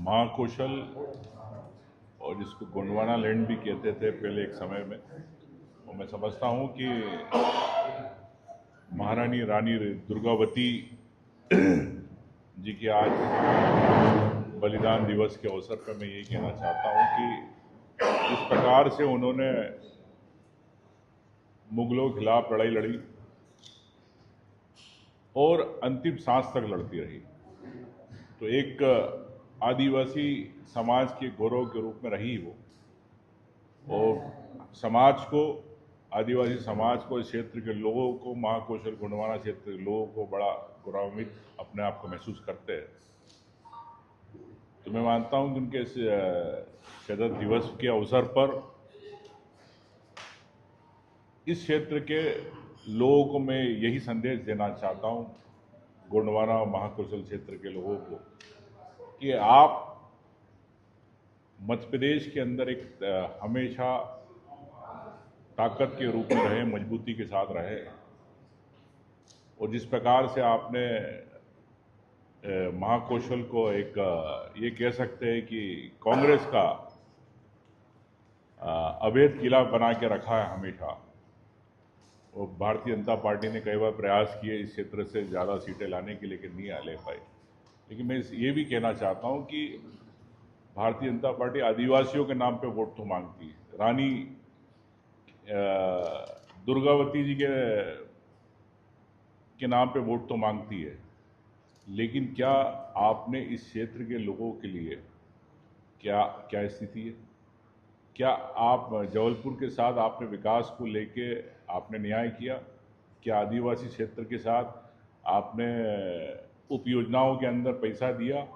महाकौशल और जिसको गोंडवाना लैंड भी कहते थे पहले एक समय में, और मैं समझता हूँ कि महारानी रानी दुर्गावती जी के आज बलिदान दिवस के अवसर पर मैं यही कहना चाहता हूँ कि जिस प्रकार से उन्होंने मुगलों के खिलाफ लड़ाई लड़ी और अंतिम सांस तक लड़ती रही, तो एक आदिवासी समाज के गौरव के रूप में रही वो, और समाज को, आदिवासी समाज को, इस क्षेत्र के लोगों को, महाकौशल गोंडवाना क्षेत्र के लोगों को बड़ा गौरवान्वित अपने आप को महसूस करते हैं। तो मैं मानता हूं कि उनके इस शहादत दिवस के अवसर पर इस क्षेत्र के लोगों को मैं यही संदेश देना चाहता हूं, गोंडवाना और महाकौशल क्षेत्र के लोगों को, कि आप मध्य प्रदेश के अंदर एक हमेशा ताकत के रूप में रहे, मजबूती के साथ रहे, और जिस प्रकार से आपने महाकौशल को एक ये कह सकते हैं कि कांग्रेस का अवैध किला बना के रखा है हमेशा, और भारतीय जनता पार्टी ने कई बार प्रयास किए इस क्षेत्र से ज़्यादा सीटें लाने के, लेकिन नहीं ले पाई। लेकिन मैं ये भी कहना चाहता हूँ कि भारतीय जनता पार्टी आदिवासियों के नाम पे वोट तो मांगती है, रानी दुर्गावती जी के नाम पे वोट तो मांगती है, लेकिन क्या आपने इस क्षेत्र के लोगों के लिए क्या स्थिति है? क्या आप जबलपुर के साथ आपने विकास को लेके आपने न्याय किया? क्या आदिवासी क्षेत्र के साथ आपने उपयोजनाओं के अंदर पैसा दिया?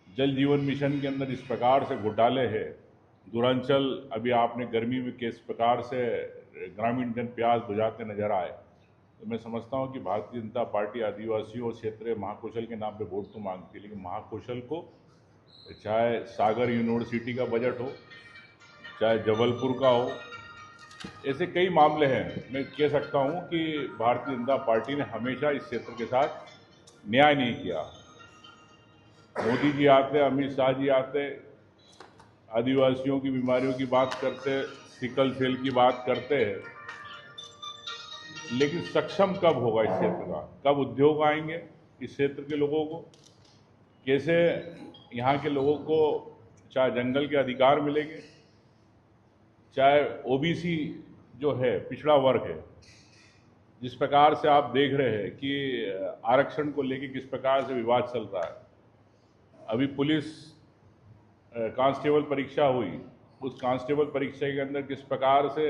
जल जीवन मिशन के अंदर इस प्रकार से घोटाले हैं, दूरांचल अभी आपने गर्मी में किस प्रकार से ग्रामीण जन प्यास बुझाते नजर आए, तो मैं समझता हूं कि भारतीय जनता पार्टी आदिवासियों और क्षेत्रीय महाकौशल के नाम पे वोट तो मांगती है, लेकिन महाकौशल को, चाहे सागर यूनिवर्सिटी का बजट हो, चाहे जबलपुर का हो, ऐसे कई मामले हैं। मैं कह सकता हूं कि भारतीय जनता पार्टी ने हमेशा इस क्षेत्र के साथ न्याय नहीं किया। मोदी जी आते, अमित शाह जी आते, आदिवासियों की बीमारियों की बात करते, सिकल सेल की बात करते हैं, लेकिन सक्षम कब होगा इस क्षेत्र का? कब उद्योग आएंगे इस क्षेत्र के लोगों को? कैसे यहाँ के लोगों को चाहे जंगल के अधिकार मिलेंगे, चाहे ओबीसी जो है पिछड़ा वर्ग है, जिस प्रकार से आप देख रहे हैं कि आरक्षण को लेकर किस प्रकार से विवाद चल रहा है। अभी पुलिस कांस्टेबल परीक्षा हुई, उस कांस्टेबल परीक्षा के अंदर किस प्रकार से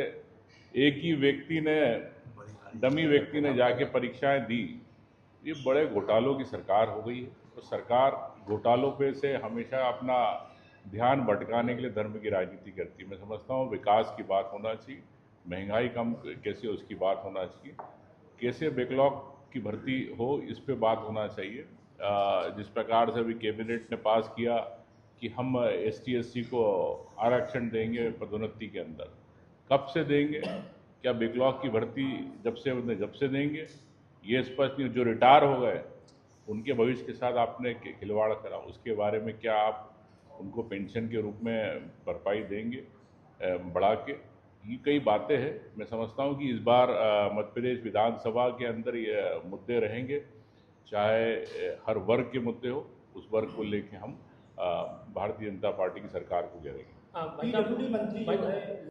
एक ही व्यक्ति ने, डमी व्यक्ति ने जाके परीक्षाएं दी। ये बड़े घोटालों की सरकार हो गई है, तो सरकार घोटालों पे से हमेशा अपना ध्यान भटकाने के लिए धर्म की राजनीति करती है। मैं समझता हूँ विकास की बात होना चाहिए, महंगाई कम कैसे उसकी बात होना चाहिए, कैसे बैकलॉग की भर्ती हो इस पे बात होना चाहिए। जिस प्रकार से अभी कैबिनेट ने पास किया कि हम ST SC को आरक्षण देंगे पदोन्नति के अंदर, कब से देंगे? क्या बैकलॉग की भर्ती जब से देंगे? ये स्पष्ट नहीं। जो रिटायर हो गए उनके भविष्य के साथ आपने खिलवाड़ करा, उसके बारे में क्या आप उनको पेंशन के रूप में भरपाई देंगे बढ़ा के? ये कई बातें हैं। मैं समझता हूँ कि इस बार मध्य प्रदेश विधानसभा के अंदर ये मुद्दे रहेंगे, चाहे हर वर्ग के मुद्दे हो, उस वर्ग को लेके हम भारतीय जनता पार्टी की सरकार को घेरेंगे। पीडब्ल्यूडी मंत्री जो है